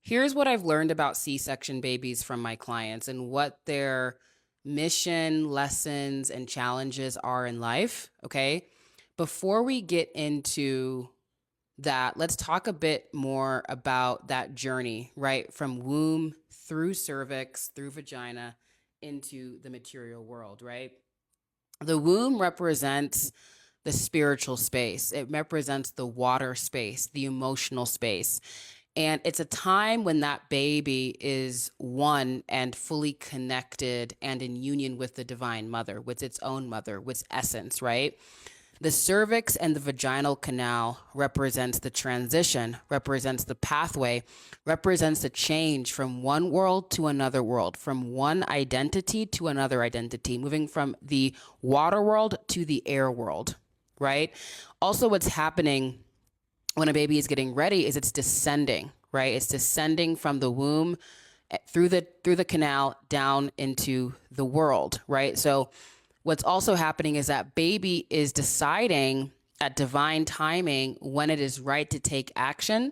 Here's what I've learned about C-section babies from my clients and what their mission, lessons, and challenges are in life. Okay. Before we get into that, let's talk a bit more about that journey, right? From womb through cervix, through vagina, into the material world, right? The womb represents the spiritual space. It represents the water space, the emotional space. And it's a time when that baby is one and fully connected and in union with the divine mother, with its own mother, with essence, right? The cervix and the vaginal canal represents the transition, represents the pathway, represents the change from one world to another world, from one identity to another identity, moving from the water world to the air world, right? Also, what's happening when a baby is getting ready is it's descending, right? It's descending from the womb through the canal down into the world, right? So what's also happening is that baby is deciding at divine timing when it is right to take action,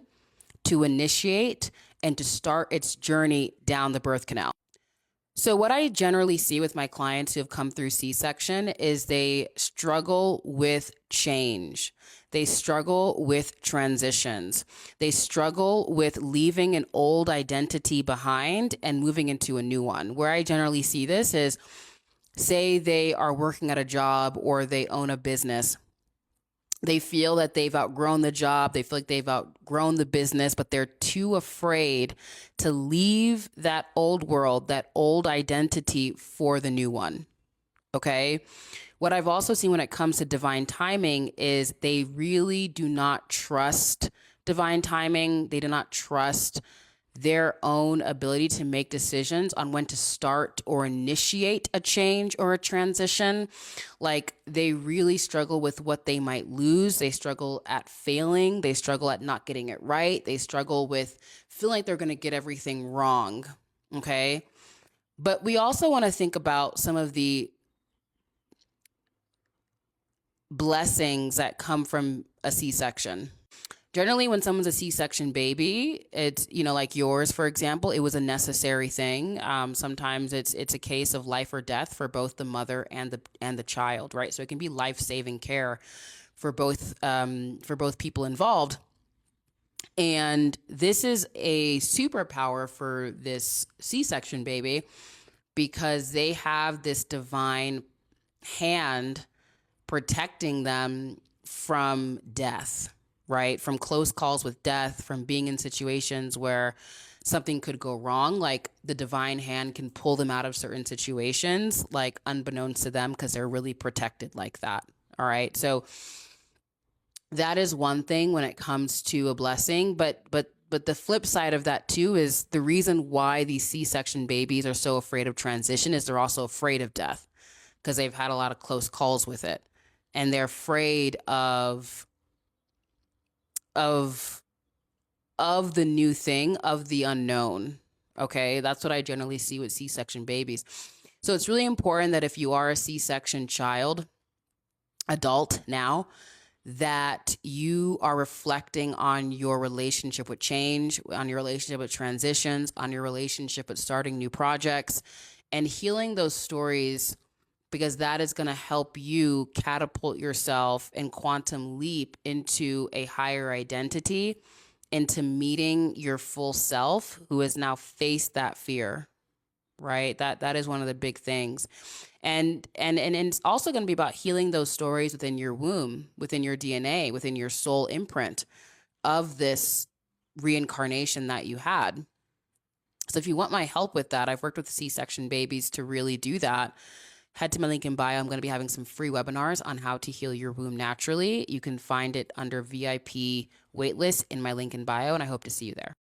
to initiate, and to start its journey down the birth canal. So what I generally see with my clients who have come through C-section is they struggle with change. They struggle with transitions. They struggle with leaving an old identity behind and moving into a new one. Where I generally see this is, say they are working at a job or they own a business. They feel that they've outgrown the job. They feel like they've outgrown the business, but they're too afraid to leave that old world, that old identity for the new one. Okay. What I've also seen when it comes to divine timing is they really do not trust divine timing. They do not trust their own ability to make decisions on when to start or initiate a change or a transition. Like they really struggle with what they might lose. They struggle at failing. They struggle at not getting it right. They struggle with feeling like they're going to get everything wrong. Okay. But we also want to think about some of the blessings that come from a C-section. Generally, when someone's a C-section baby, it's, like yours, for example, it was a necessary thing. Sometimes it's a case of life or death for both the mother and the child, right? So it can be life-saving care for both people involved. And this is a superpower for this C-section baby because they have this divine hand protecting them from death, right? From close calls with death, from being in situations where something could go wrong. Like the divine hand can pull them out of certain situations, like unbeknownst to them, because they're really protected like that. All right. So that is one thing when it comes to a blessing, but the flip side of that too is the reason why these C-section babies are so afraid of transition is they're also afraid of death because they've had a lot of close calls with it. And they're afraid of the new thing, of the unknown. Okay. That's what I generally see with C-section babies. So it's really important that if you are a C-section child, adult now, that you are reflecting on your relationship with change, on your relationship with transitions, on your relationship with starting new projects and healing those stories, because that is going to help you catapult yourself and quantum leap into a higher identity, into meeting your full self who has now faced that fear, right? That is one of the big things. And it's also going to be about healing those stories within your womb, within your DNA, within your soul imprint of this reincarnation that you had. So if you want my help with that, I've worked with C-section babies to really do that. Head to my link in bio. I'm going to be having some free webinars on how to heal your womb naturally. You can find it under VIP waitlist in my link in bio, and I hope to see you there.